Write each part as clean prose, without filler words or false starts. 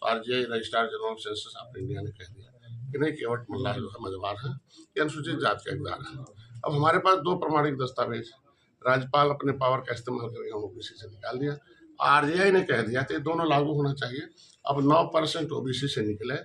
तो RGI registrar general of census of India ने कह दिया कि नहीं, केवट मल्लाह जो है मझवार है, ये अनुसूचित जाति का हकदार है। अब हमारे पास दो प्रमाणिक दस्तावेज, राज्यपाल अपने पावर का इस्तेमाल करके हम ओबीसी से निकाल दिया, आरजीआई ने कह दिया तो ये दोनों लागू होना चाहिए। अब 9% ओबीसी से निकले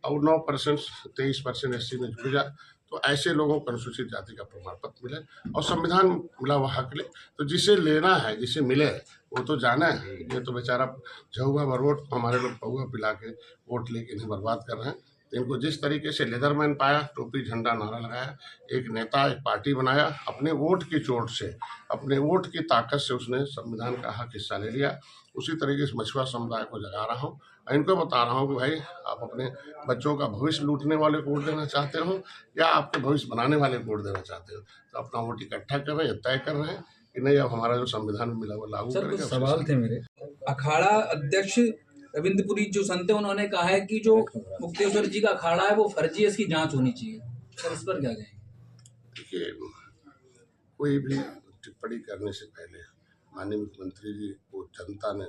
और 9% 23% एससी में जुड़ जाए, तो ऐसे लोगों को अनुसूचित जाति का प्रमाण पत्र मिले और संविधान मिला हुआ हक ले। तो जिसे लेना है, जिसे मिले वो तो जाना है। ये तो बेचारा झुआ भर हमारे लोग पहुआ पिला के वोट लेके इन्हें बर्बाद कर रहे हैं। इनको जिस तरीके से लेदरमैन पाया, टोपी झंडा नारा लगाया, एक नेता एक पार्टी बनाया, अपने वोट की चोट से, अपने वोट की ताकत से उसने संविधान का हक हिस्सा ले लिया। उसी तरीके से मछुआ समुदाय को जगा रहा हूँ, इनको बता रहा हूँ कि भाई आप अपने बच्चों का भविष्य लूटने वाले को वोट देना चाहते हो या आपके भविष्य बनाने वाले को वोट देना चाहते हो, तो अपना वोट इकट्ठा कर रहे हैं, तय कर रहे हैं कि नहीं अब हमारा जो संविधान में मिला वो लागू करेंगे। कुछ सवाल थे मेरे। अखाड़ा अध्यक्ष रविंद्रपुरी जो संत है, उन्होंने कहा है कि जो मुक्तेश्वर जी का अखाड़ा है वो फर्जी है, इसकी जांच होनी चाहिए। सर इस पर क्या कहेंगे? देखिए, कोई भी टिप्पणी करने से पहले माननीय मुख्यमंत्री जी को जनता ने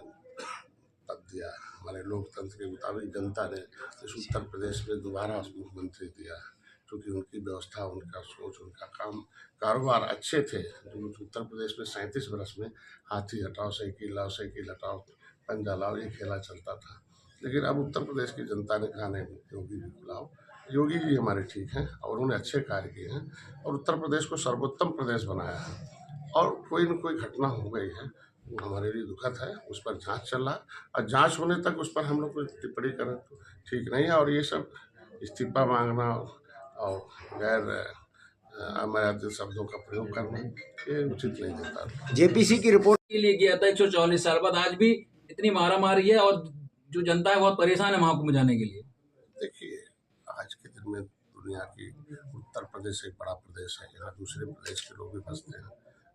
पद दिया है। हमारे लोकतंत्र के मुताबिक जनता ने इस उत्तर प्रदेश में दोबारा मुख्यमंत्री दिया है, क्योंकि उनकी व्यवस्था, उनका सोच, उनका काम कारोबार अच्छे थे। जो उत्तर प्रदेश में 37 वर्ष में हाथी हटाओ साइकिल लाओ, साइकिल हटाओ पंजा लाओ, ये खेला चलता था। लेकिन अब उत्तर प्रदेश की जनता ने कहा नहीं, योगी जी को लाओ। योगी जी हमारे ठीक हैं और उन्होंने अच्छे कार्य किए हैं और उत्तर प्रदेश को सर्वोत्तम प्रदेश बनाया है। और कोई न कोई घटना हो गई है, वो हमारे लिए दुखद है, उस पर जांच चल रहा है और जांच होने तक उस पर हम लोग कोई टिप्पणी करें तो ठीक नहीं है। और ये सब इस्तीफा मांगना और गैर अमर्यादित शब्दों का प्रयोग करना ये उचित नहीं देता। जेपीसी की रिपोर्ट के लिए गया था 144 साल बाद, आज भी इतनी मारामारी है और जो जनता है बहुत परेशान है महाकुंभ जाने के लिए। देखिए, आज के दिन में दुनिया की उत्तर प्रदेश एक बड़ा प्रदेश है, यहाँ दूसरे प्रदेश के लोग भी बसते हैं।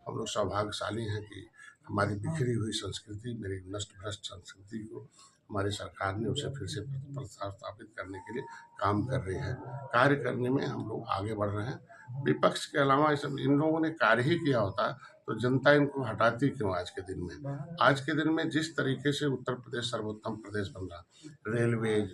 हम लोग सौभाग्यशाली हैं कि हमारी बिखरी हुई संस्कृति, मेरी नष्ट भ्रष्ट संस्कृति को हमारी सरकार ने उसे फिर से प्रतिस्थापित करने के लिए काम कर रही है। कार्य करने में हम लोग आगे बढ़ रहे हैं। विपक्ष के अलावा सब इन लोगों ने कार्य ही किया होता तो जनता इनको हटाती क्यों? आज के दिन में, आज के दिन में जिस तरीके से उत्तर प्रदेश सर्वोत्तम प्रदेश बन रहा, रेलवेज,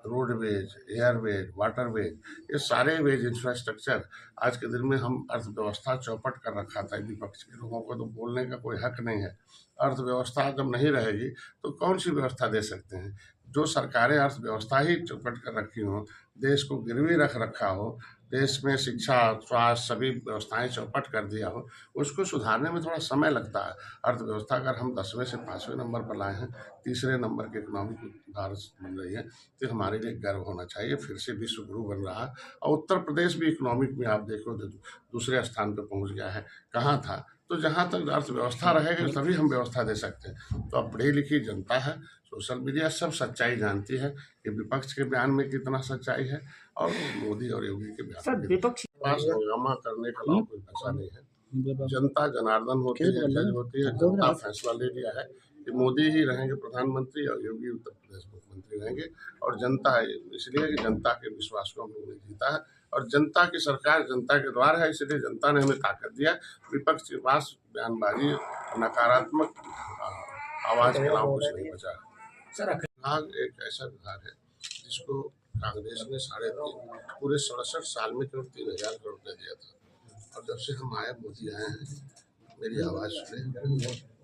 रोडवेज, एयरवेज, वाटरवेज, ये सारे वेज इंफ्रास्ट्रक्चर, आज के दिन में हम अर्थव्यवस्था चौपट कर रखा था। विपक्ष के लोगों को तो बोलने का कोई हक नहीं है। अर्थव्यवस्था जब नहीं रहेगी तो कौन सी व्यवस्था दे सकते हैं? जो सरकारें अर्थव्यवस्था ही चौपट कर रखी हों, देश को गिरवी रख रखा हो, देश में शिक्षा, स्वास्थ्य सभी व्यवस्थाएं चौपट कर दिया हो, उसको सुधारने में थोड़ा समय लगता है। अर्थव्यवस्था अगर हम 10वें से 5वें नंबर पर लाए हैं, तीसरे नंबर की इकोनॉमिक भारत बन रही है, तो हमारे लिए गर्व होना चाहिए। फिर से विश्व गुरु बन रहा है और उत्तर प्रदेश भी इकोनॉमिक में आप देखो तो दूसरे स्थान पर पहुंच गया है। कहाँ था? तो जहाँ तक अर्थव्यवस्था रहेगी तभी हम व्यवस्था दे सकते हैं। तो अब पढ़ी लिखी जनता है, सोशल मीडिया सब सच्चाई जानती है कि विपक्ष के बयान में कितना सच्चाई है और मोदी और योगी के बयान में विपक्ष पास हंगामा करने का लाभ कोई पैसा नहीं है। जनता जनार्दन होती है, जज होती है, जनता फैसला ले लिया है कि मोदी ही रहेंगे प्रधानमंत्री और योगी उत्तर प्रदेश मुख्यमंत्री रहेंगे। और जनता है, इसलिए कि जनता के विश्वास को हम लोगों ने जीता है और जनता की सरकार जनता के द्वार है, इसलिए जनता ने हमें ताकत दिया। विपक्ष के पास बयानबाजी, नकारात्मक आवाज के अलावा कुछ नहीं बचा। विभाग एक ऐसा विभाग है जिसको कांग्रेस ने पूरे 67 साल में केवल 3000 करोड़ रुपया दिया था। और जब से हम आए, मोदी आए हैं, मेरी आवाज़ सुने,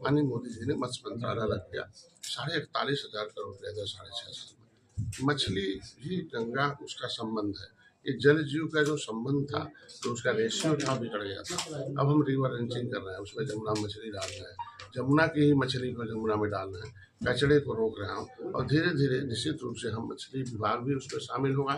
माननीय मोदी जी ने मत्स्य मंत्रालय रख दिया, 41,500 करोड़ रुपया दिया 6.5 साल में। मछली भी गंगा उसका संबंध है, ये जल जीव का जो संबंध था तो उसका रेशियो था बिगड़ गया था। अब हम रिवर रेंचिंग कर रहे हैं, उसमें जमुना मछली डाल रहे हैं, जमुना की ही मछली को जमुना में डाल रहे हैं, कचड़े को रोक रहा हूँ। और धीरे धीरे निश्चित रूप से हम मछली विभाग भी उसमें शामिल होगा,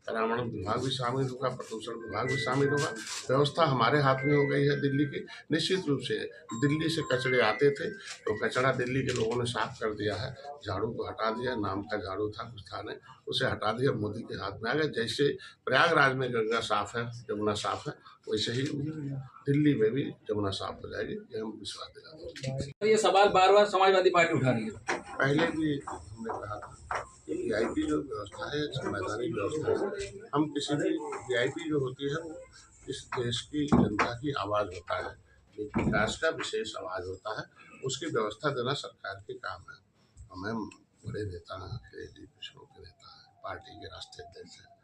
पर्यावरण विभाग भी शामिल होगा, प्रदूषण विभाग भी शामिल होगा। व्यवस्था हमारे हाथ में हो गई है दिल्ली की। निश्चित रूप से दिल्ली से कचड़े आते थे तो कचड़ा दिल्ली के लोगों ने साफ कर दिया है, झाड़ू को हटा दिया, नाम का झाड़ू था कुछ था नहीं, उसे हटा दिया, मोदी के हाथ में आ गया। जैसे प्रयागराज में गंगा साफ है, जमुना साफ है, वैसे ही दिल्ली में भी जमुना साफ हो जाएगी, ये हम विश्वास दिलाते हैं। ये सवाल बार बार समाजवादी पार्टी उठा रही है। पहले भी हमने कहा था कि वीआईपी जो व्यवस्था है संवैधानिक व्यवस्था है। हम किसी भी वीआईपी जो होती है वो इस देश की जनता की आवाज़ होता है, विकास का विशेष आवाज़ होता है, उसकी व्यवस्था देना सरकार के काम है। हमें बड़े नेता हैं, पिछड़ों के नेता हैं, पार्टी के राष्ट्रीय अध्यक्ष हैं।